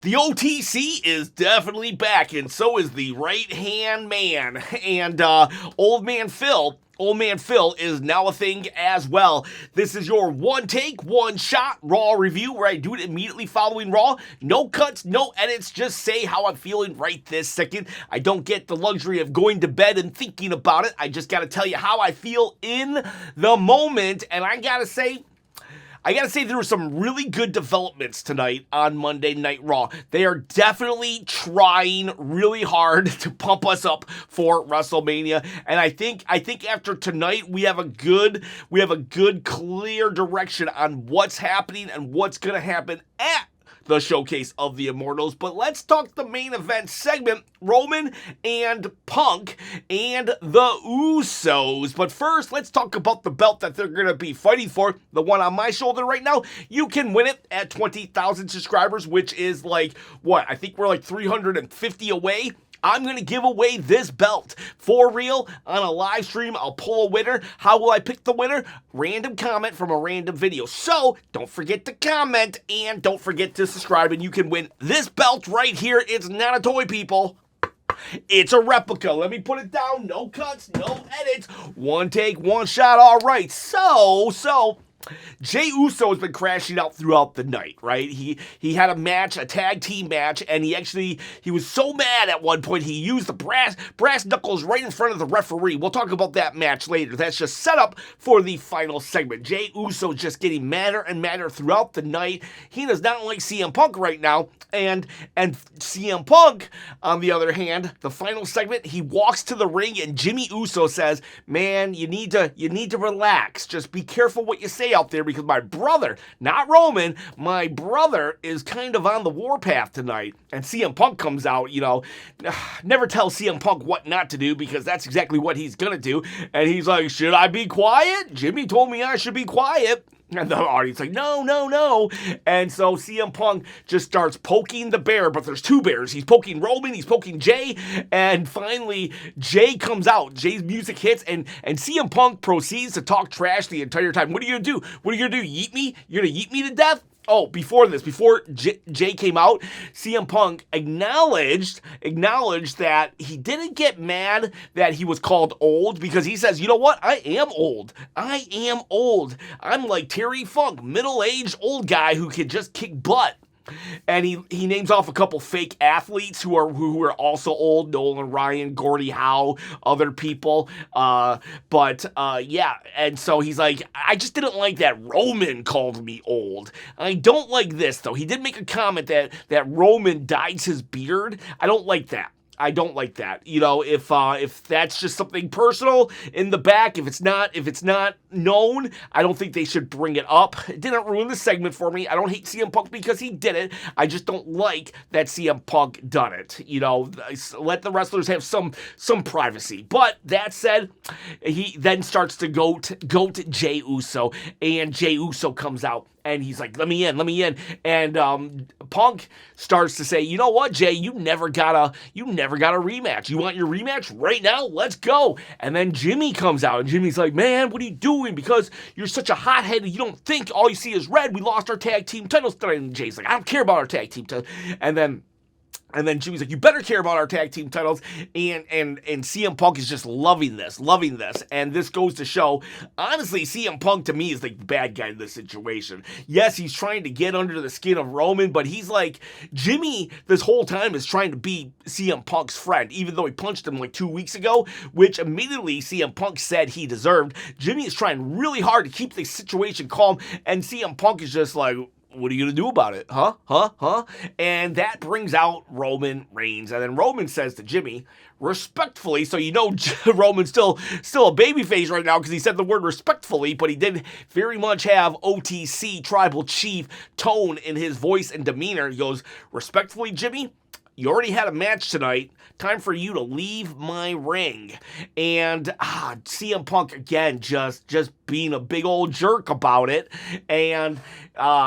The OTC is definitely back, and so is the right-hand man. And Old Man Phil is now a thing as well. This is your one take, one shot Raw review where I do it immediately following Raw. No cuts, no edits, just say how I'm feeling right this second. I don't get the luxury of going to bed and thinking about it. I just gotta tell you how I feel in the moment, and I gotta say there were some really good developments tonight on Monday Night Raw. They are definitely trying really hard to pump us up for WrestleMania, and I think after tonight we have a good clear direction on what's happening and what's gonna happen at the Showcase of the Immortals. But let's talk the main event segment, Roman and Punk and the Usos. But first, let's talk about the belt that they're going to be fighting for, the one on my shoulder right now. You can win it at 20,000 subscribers, which is like, what, I think we're like 350 away. I'm going to give away this belt for real on a live stream. I'll pull a winner. How will I pick the winner? Random comment from a random video. So don't forget to comment and don't forget to subscribe, and you can win this belt right here. It's not a toy, people. It's a replica. Let me put it down. No cuts, no edits. One take, one shot. All right. So Jey Uso has been crashing out throughout the night, right? He had a match, a tag team match, and he was so mad at one point he used the brass knuckles right in front of the referee. We'll talk about that match later. That's just set up for the final segment. Jey Uso just getting madder and madder throughout the night. He does not like CM Punk right now, and CM Punk, on the other hand, the final segment, he walks to the ring and Jimmy Uso says, "Man, you need to relax. Just be careful what you say out there, because my brother, not Roman, my brother is kind of on the warpath tonight." And CM Punk comes out, never tell CM Punk what not to do, because that's exactly what he's gonna do. And he's like, "Should I be quiet? Jimmy told me I should be quiet." And the audience like, no. And so CM Punk just starts poking the bear, but there's two bears. He's poking Roman, he's poking Jey, and finally Jey comes out. Jey's music hits, and CM Punk proceeds to talk trash the entire time. What are you gonna do? What are you gonna do? Yeet me? You're gonna yeet me to death? Oh, before Jey came out, CM Punk acknowledged that he didn't get mad that he was called old, because he says, "You know what? I am old. I'm like Terry Funk, middle-aged old guy who can just kick butt." And he names off a couple fake athletes who are also old: Nolan Ryan, Gordie Howe, other people. Yeah. And so he's like, "I just didn't like that Roman called me old. I don't like this, though." He did make a comment that Roman dyes his beard. I don't like that. If that's just something personal in the back, if it's not known, I don't think they should bring it up. It didn't ruin the segment for me. I don't hate CM Punk because he did it. I just don't like that CM Punk done it. Let the wrestlers have some privacy. But that said, he then starts to goat Jey Uso, and Jey Uso comes out. And he's like, let me in. And Punk starts to say, "You know what, Jey? You never got a rematch. You want your rematch right now? Let's go." And then Jimmy comes out, and Jimmy's like, "Man, what are you doing? Because you're such a hothead, you don't think all you see is red. We lost our tag team titles tonight." And Jay's like, "I don't care about our tag team titles." And then Jimmy's like, "You better care about our tag team titles." And CM Punk is just loving this. And this goes to show, honestly, CM Punk to me is like the bad guy in this situation. Yes, he's trying to get under the skin of Roman, but he's like, Jimmy this whole time is trying to be CM Punk's friend, even though he punched him like 2 weeks ago, which immediately CM Punk said he deserved. Jimmy is trying really hard to keep the situation calm, and CM Punk is just like, "What are you going to do about it? Huh? And that brings out Roman Reigns. And then Roman says to Jimmy, respectfully, so Roman's still a babyface right now because he said the word respectfully, but he did very much have OTC tribal chief tone in his voice and demeanor. He goes, "Respectfully, Jimmy, you already had a match tonight. Time for you to leave my ring." And CM Punk again just being a big old jerk about it, and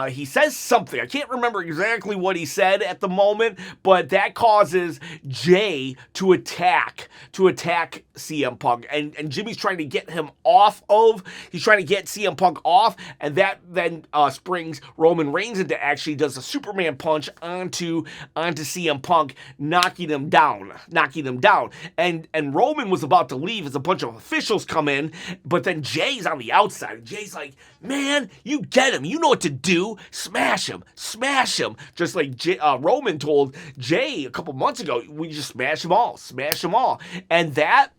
he says something. I can't remember exactly what he said at the moment, but that causes Jey to attack CM Punk, and Jimmy's trying to get him he's trying to get CM Punk off, and that then springs Roman Reigns into action. He does a Superman punch onto CM Punk, knocking him down. And Roman was about to leave as a bunch of officials come in, but then Jay's on the outside. And Jay's like, man, you get him. You know what to do. Smash him. Just like Roman told Jey a couple months ago, we just smash them all. And that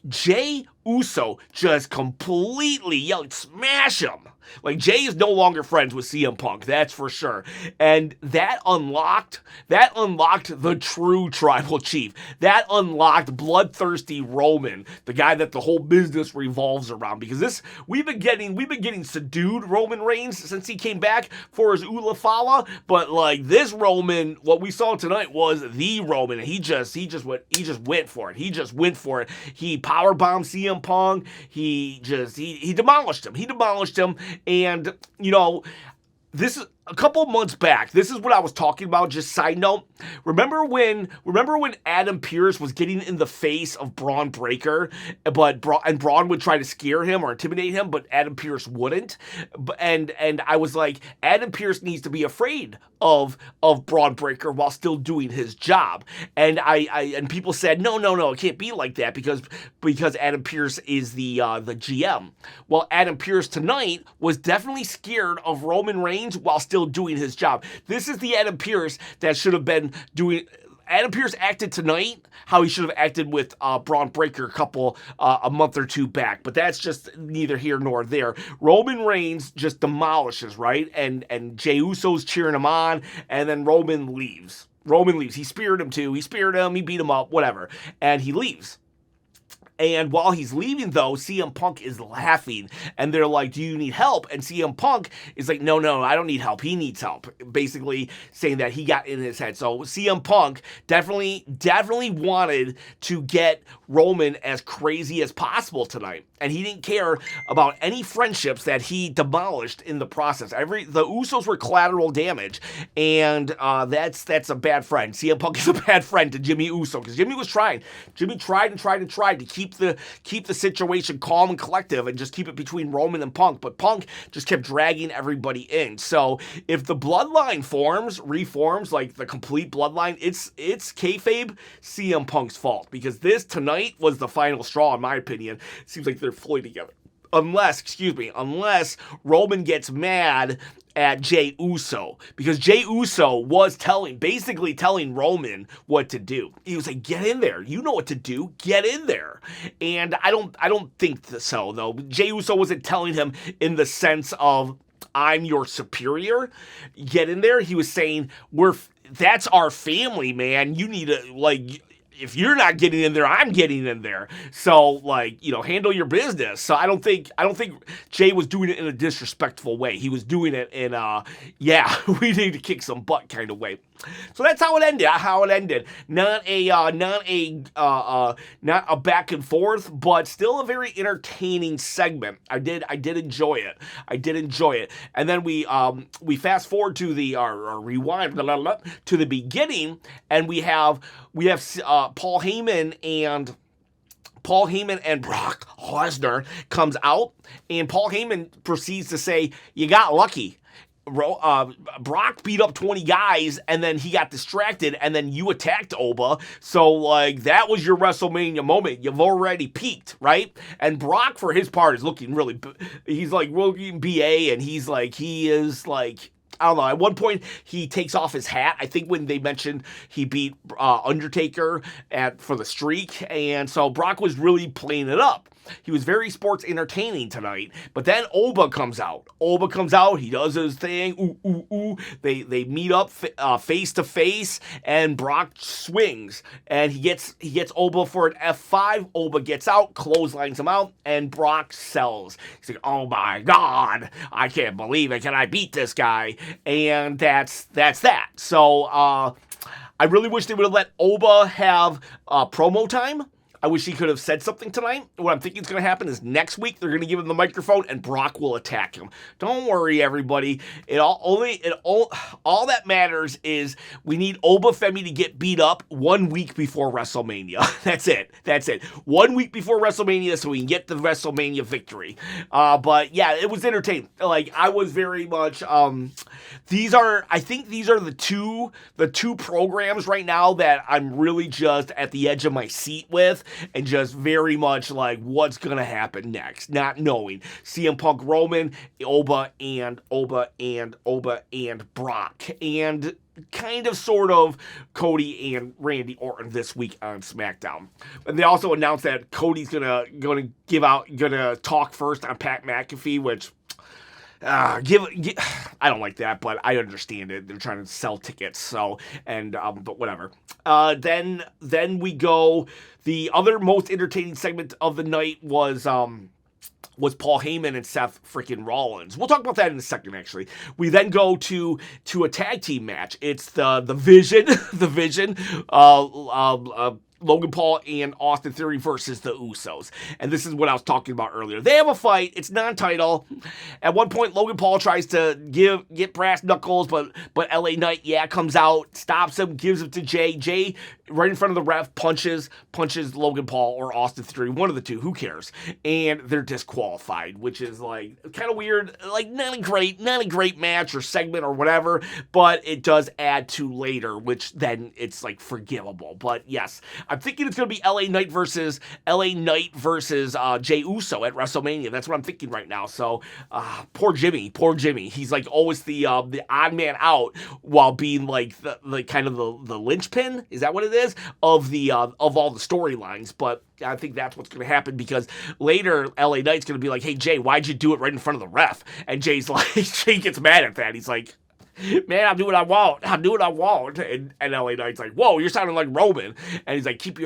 Jey Uso just completely yelled, smash him. Like, Jey is no longer friends with CM Punk, that's for sure. And that unlocked the true tribal chief. That unlocked bloodthirsty Roman, the guy that the whole business revolves around. Because we've been getting subdued Roman Reigns since he came back for his Ula Fala, but like this Roman, what we saw tonight was the Roman. He just went for it. He powerbombed CM Punk. He demolished him. And, you know, this is a couple months back. This is what I was talking about. Just side note. Remember when Adam Pearce was getting in the face of Braun Breaker, but Braun would try to scare him or intimidate him, but Adam Pearce wouldn't. And I was like, Adam Pearce needs to be afraid of Braun Breaker while still doing his job. And and people said, no, it can't be like that because Adam Pearce is the GM. Well, Adam Pearce tonight was definitely scared of Roman Reigns while still doing his job. This is the Adam Pearce that should have been doing. Adam Pearce acted tonight how he should have acted with Braun Breaker a month or two back, but that's just neither here nor there. Roman Reigns just demolishes, right? And Jey Uso's cheering him on, and then Roman leaves. He speared him too. He beat him up, whatever, and he leaves. And while he's leaving, though, CM Punk is laughing. And they're like, do you need help? And CM Punk is like, no, I don't need help. He needs help. Basically saying that he got in his head. So CM Punk definitely wanted to get Roman as crazy as possible tonight. And he didn't care about any friendships that he demolished in the process. The Usos were collateral damage. And that's a bad friend. CM Punk is a bad friend to Jimmy Uso. Because Jimmy was trying. Jimmy tried to keep the situation calm and collective and just keep it between Roman and Punk, but Punk just kept dragging everybody in. So if the Bloodline reforms like the complete Bloodline, it's kayfabe CM Punk's fault, because this tonight was the final straw, in my opinion. It seems like they're floating together. Unless Roman gets mad at Jey Uso, because Jey Uso was basically telling Roman what to do. He was like, get in there. You know what to do. Get in there. And I don't think so, though. Jey Uso wasn't telling him in the sense of, I'm your superior. Get in there. He was saying, that's our family, man. You need to, like, if you're not getting in there, I'm getting in there. So, like, handle your business. So I don't think Jey was doing it in a disrespectful way. He was doing it in we need to kick some butt kind of way. So that's how it ended. Not a back and forth, but still a very entertaining segment. I did enjoy it. And then we fast forward to the rewind to the beginning, and we have Paul Heyman and Brock Lesnar comes out, and Paul Heyman proceeds to say, you got lucky. Brock beat up 20 guys, and then he got distracted, and then you attacked Oba. So, like, that was your WrestleMania moment. You've already peaked, right? And Brock, for his part, is looking really, he's like looking BA, and he is like, I don't know. At one point, he takes off his hat. I think when they mentioned he beat Undertaker for the streak, and so Brock was really playing it up. He was very sports entertaining tonight. But then Oba comes out. He does his thing. They meet up face to face, and Brock swings, and he gets Oba for an F5. Oba gets out, clotheslines him out, and Brock sells. He's like, oh my God, I can't believe it. Can I beat this guy? And that's that. So I really wish they would have let Oba have promo time. I wish he could have said something tonight. What I'm thinking is going to happen is next week they're going to give him the microphone and Brock will attack him. Don't worry, everybody. All that matters is we need Oba Femi to get beat up 1 week before WrestleMania. That's it. 1 week before WrestleMania so we can get the WrestleMania victory. But yeah, it was entertaining. Like, I was very much, I think these are the two programs right now that I'm really just at the edge of my seat with and just very much like what's going to happen next, not knowing. CM Punk, Roman, Oba and Brock, and kind of sort of Cody and Randy Orton this week on SmackDown. And they also announced that Cody's gonna talk first on Pat McAfee, which I don't like that, but I understand it. They're trying to sell tickets, so but whatever. Then we go. The other most entertaining segment of the night was Paul Heyman and Seth freaking Rollins. We'll talk about that in a second, actually. We then go to a tag team match. It's the Vision, Logan Paul and Austin Theory versus the Usos. And this is what I was talking about earlier. They have a fight. It's non-title. At one point, Logan Paul tries to get brass knuckles, but LA Knight, comes out, stops him, gives it to Jey. Jey, right in front of the ref, punches Logan Paul or Austin Theory, one of the two, who cares? And they're disqualified, which is like kind of weird. Like, not a great match or segment or whatever, but it does add to later, which then it's like forgivable. But yes, I'm thinking it's going to be LA Knight versus Jey Uso at WrestleMania. That's what I'm thinking right now. So, poor Jimmy. He's like always the odd man out while being like the kind of the linchpin. Is that what it is? Of all the storylines. But I think that's what's going to happen because later LA Knight's going to be like, hey, Jey, why'd you do it right in front of the ref? And Jey's like, Jey gets mad at that. He's like, man, I'll do what I want. And LA Knight's like, whoa, you're sounding like Roman. And he's like, keep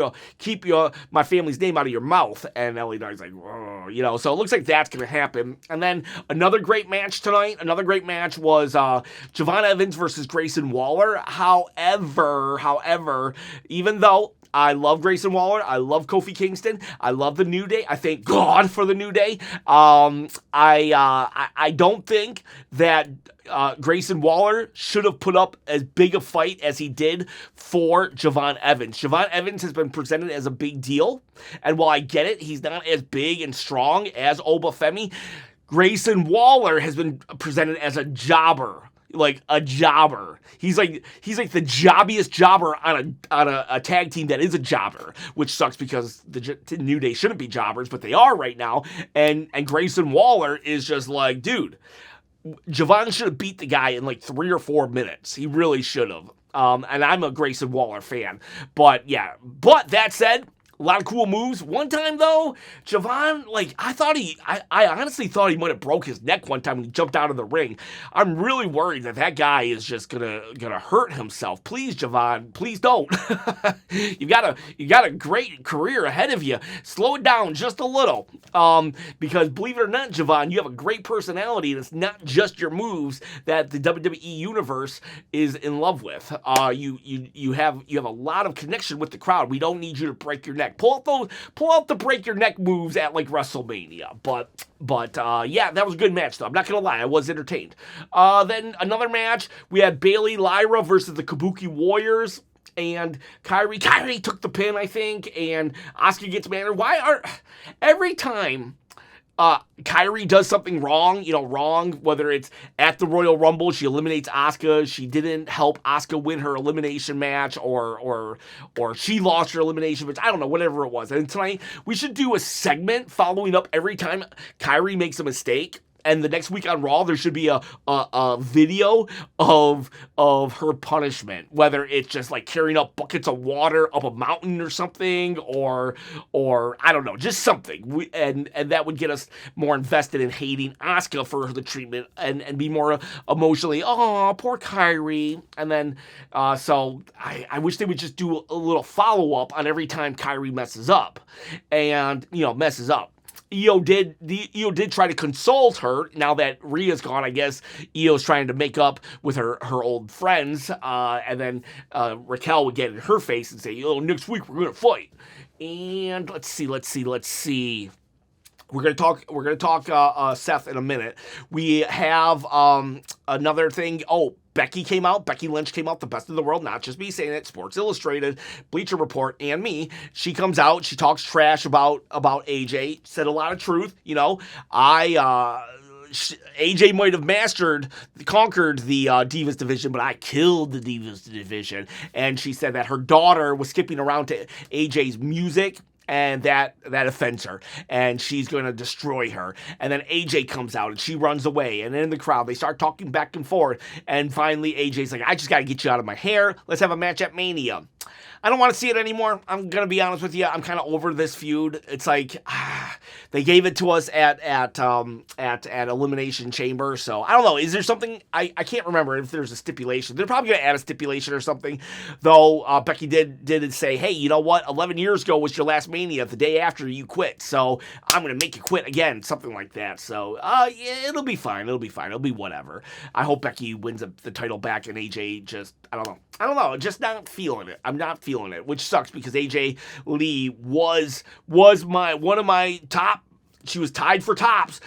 my family's name out of your mouth. And LA Knight's like, whoa, so it looks like that's going to happen. And then another great match tonight. Another great match was Javon Evans versus Grayson Waller. However, even though I love Grayson Waller, I love Kofi Kingston, I love the New Day, I thank God for the New Day, I don't think that Grayson Waller should have put up as big a fight as he did for Javon Evans. Javon Evans has been presented as a big deal, and while I get it, he's not as big and strong as Oba Femi. Grayson Waller has been presented as a jobber. Like a jobber. He's like the jobbiest jobber on a tag team that is a jobber, which sucks because the New Day shouldn't be jobbers, but they are right now. And Grayson Waller is just like, dude, Javon should have beat the guy in like 3 or 4 minutes. He really should have. And I'm a Grayson Waller fan. But that said, a lot of cool moves. One time, though, Javon, like, I honestly thought he might have broke his neck one time when he jumped out of the ring. I'm really worried that guy is just gonna hurt himself. Please, Javon, please don't. You got a great career ahead of you. Slow it down just a little. Because believe it or not, Javon, you have a great personality, and it's not just your moves that the WWE universe is in love with. You have a lot of connection with the crowd. We don't need you to break your neck. Pull out the break your neck moves at like WrestleMania. But that was a good match though. I'm not gonna lie, I was entertained. Then another match, we had Bayley Lyra versus the Kabuki Warriors. And Kyrie took the pin, I think, and Asuka gets mad. Every time Kyrie does something wrong, whether it's at the Royal Rumble, she eliminates Asuka, she didn't help Asuka win her elimination match, or she lost her elimination match, I don't know, whatever it was. And tonight, we should do a segment following up every time Kyrie makes a mistake. And the next week on Raw, there should be a video of her punishment, whether it's just like carrying up buckets of water up a mountain or something, or I don't know, just something. And that would get us more invested in hating Asuka for the treatment and be more emotionally, oh, poor Kyrie. And then so I wish they would just do a little follow up on every time Kyrie messes up. Io did try to console her. Now that Rhea's gone, I guess Io's trying to make up with her old friends. And then Raquel would get in her face and say, next week we're going to fight. And let's see. We're gonna talk Seth in a minute. We have another thing. Oh, Becky came out. Becky Lynch came out. The best in the world. Not just me saying it. Sports Illustrated, Bleacher Report, and me. She comes out. She talks trash about AJ. Said a lot of truth. You know, AJ might have conquered the Divas division, but I killed the Divas division. And she said that her daughter was skipping around to AJ's music, and that offends her, and she's going to destroy her. And then AJ comes out, and she runs away, and in the crowd, they start talking back and forth, and finally, AJ's like, I just got to get you out of my hair. Let's have a match at Mania. I don't want to see it anymore. I'm going to be honest with you. I'm kind of over this feud. It's like, they gave it to us at Elimination Chamber, so I don't know. Is there something? I can't remember if there's a stipulation. They're probably going to add a stipulation or something, though Becky did say, hey, you know what? 11 years ago was your last Mania, the day after you quit, so I'm going to make you quit again, something like that. So, yeah, it'll be fine. It'll be whatever. I hope Becky wins the title back, and AJ just, I don't know, just not feeling it. I'm not feeling it, which sucks because AJ Lee was one of my top. She was tied for tops.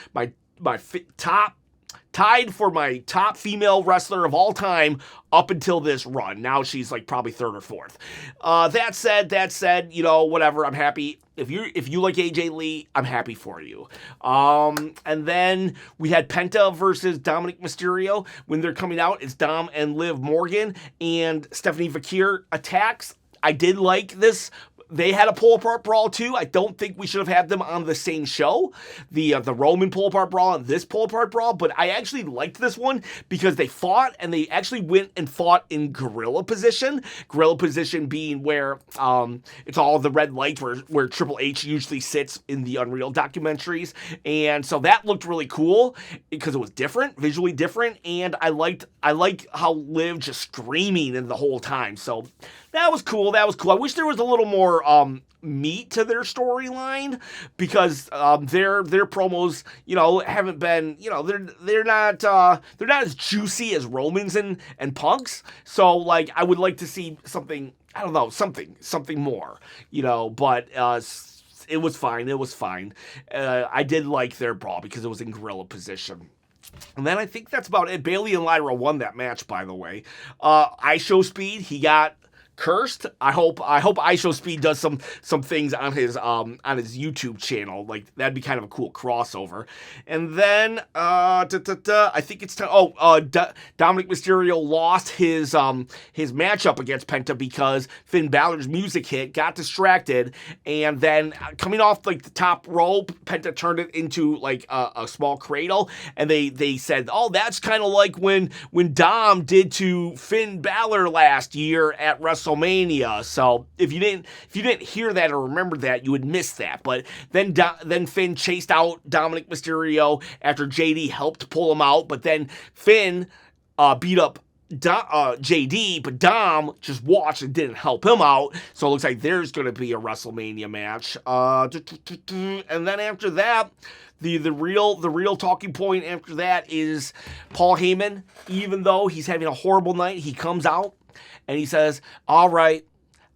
Tied for my top female wrestler of all time up until this run. Now she's like probably third or fourth. That said, you know, whatever. I'm happy. If you like AJ Lee, I'm happy for you. And then we had Penta versus Dominic Mysterio. When they're coming out, it's Dom and Liv Morgan, and Stephanie Vakir attacks. I did like this. They had a pull-apart brawl, too. I don't think we should have had them on the same show. The Roman pull-apart brawl and this pull-apart brawl. But I actually liked this one because they fought, and they actually went and fought in gorilla position. Gorilla position being where it's all the red lights where Triple H usually sits in the Unreal documentaries. And so that looked really cool because it was different, visually different. And I liked how Liv just screaming in the whole time. So that was cool. I wish there was a little more meat to their storyline because their promos, you know, haven't been, you know, they're not as juicy as Roman's and Punk's. So like I would like to see something, I don't know, something more, you know, but it was fine. I did like their brawl because it was in gorilla position. And then I think that's about it. Bayley and Lyra won that match, by the way. iShow Speed, he got cursed. I hope iShow Speed does some things on his YouTube channel. Like that'd be kind of a cool crossover. And then I think it's time. Dominic Mysterio lost his matchup against Penta because Finn Balor's music hit, got distracted, and then coming off like the top rope, Penta turned it into like a small cradle, and they said, oh, that's kind of like when Dom did to Finn Balor last year at WrestleMania. So if you didn't hear that or remember that, you would miss that. But then Finn chased out Dominic Mysterio after JD helped pull him out. But then Finn beat up JD, but Dom just watched and didn't help him out. So it looks like there's going to be a WrestleMania match. And then after that, the real talking point after that is Paul Heyman. Even though he's having a horrible night, he comes out and he says, all right,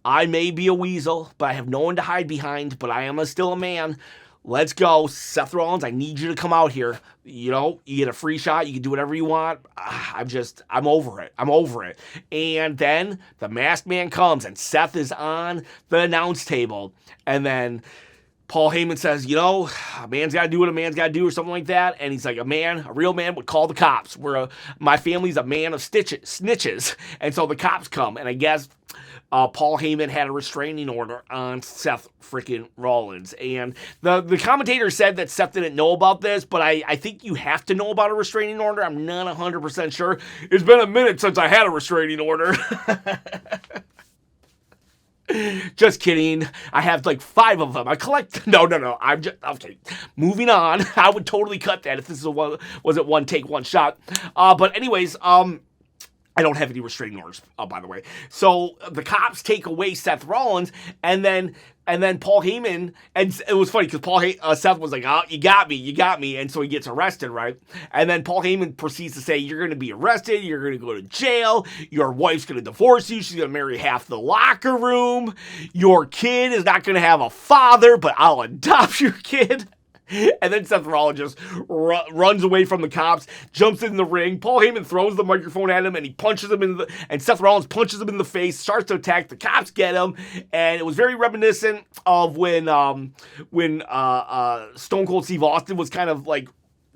I may be a weasel, but I have no one to hide behind, but I am still a man. Let's go. Seth Rollins, I need you to come out here. You know, you get a free shot. You can do whatever you want. I'm over it. And then the masked man comes, and Seth is on the announce table. And then Paul Heyman says, you know, a man's got to do what a man's got to do or something like that. And he's like, a real man would call the cops. My family's a man of snitches. And so the cops come. And I guess Paul Heyman had a restraining order on Seth freaking Rollins. And the commentator said that Seth didn't know about this, but I think you have to know about a restraining order. I'm not 100% sure. It's been a minute since I had a restraining order. Just kidding. I have like 5 of them. I collect. No. I'm just okay. Moving on. I would totally cut that if this was it one take, one shot. But anyways, I don't have any restraining orders, by the way. So the cops take away Seth Rollins, and then Paul Heyman, and it was funny because Seth was like, "Oh, you got me," and so he gets arrested, right? And then Paul Heyman proceeds to say, "You're going to be arrested. You're going to go to jail. Your wife's going to divorce you. She's going to marry half the locker room. Your kid is not going to have a father, but I'll adopt your kid." And then Seth Rollins just runs away from the cops, jumps in the ring. Paul Heyman throws the microphone at him, and he punches him and Seth Rollins punches him in the face, starts to attack. The cops get him, and it was very reminiscent of when Stone Cold Steve Austin was kind of like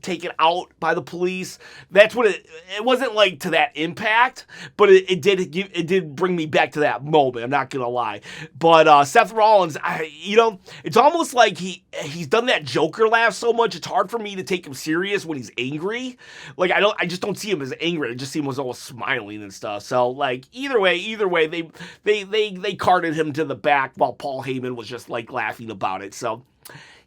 taken out by the police. That's what it wasn't like to that impact, but it did bring me back to that moment. I'm not gonna lie. But Seth Rollins, it's almost like he's done that Joker laugh so much. It's hard for me to take him serious when he's angry. Like I just don't see him as angry. I just see him as always smiling and stuff. So like either way, they carted him to the back while Paul Heyman was just like laughing about it. So.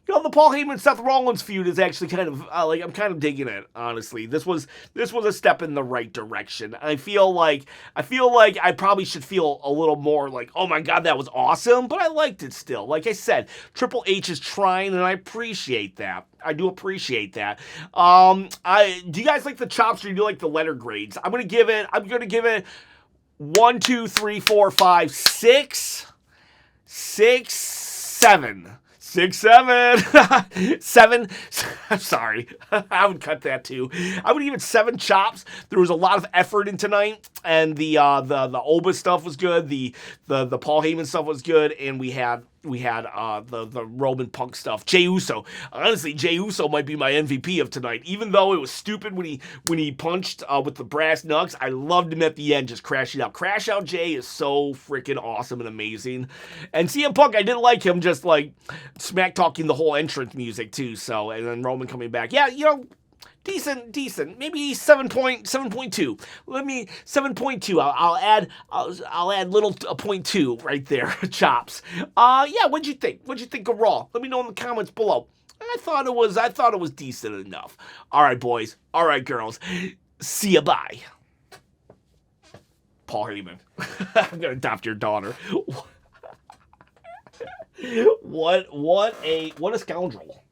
The Paul Heyman Seth Rollins feud is actually kind of I'm kind of digging it, honestly. This was a step in the right direction. I feel like I probably should feel a little more like, oh my god, that was awesome, but I liked it still. Like I said, Triple H is trying, and I appreciate that. I do appreciate that. Do you guys like the chops, or do you like the letter grades? I'm gonna give it 1, 2, 3, 4, 5, 6, 7. 6, 7. 7. I'm sorry. I would cut that too. I would give it 7 chops. There was a lot of effort in tonight, and the Oba stuff was good. The Paul Heyman stuff was good, and we had the Roman Punk stuff. Jey Uso. Honestly, Jey Uso might be my MVP of tonight. Even though it was stupid when he punched with the brass knucks, I loved him at the end, just crashing out. Crash Out Jey is so freaking awesome and amazing. And CM Punk, I didn't like him just like smack talking the whole entrance music too. So, and then Roman coming back. Yeah, decent. Maybe 7.2. Let me 7.2. I'll add little 0.2 right there. Chops. Yeah. What'd you think? What'd you think of Raw? Let me know in the comments below. I thought it was decent enough. All right, boys. All right, girls. See ya. Bye. Paul Heyman. I'm gonna adopt your daughter. What a scoundrel.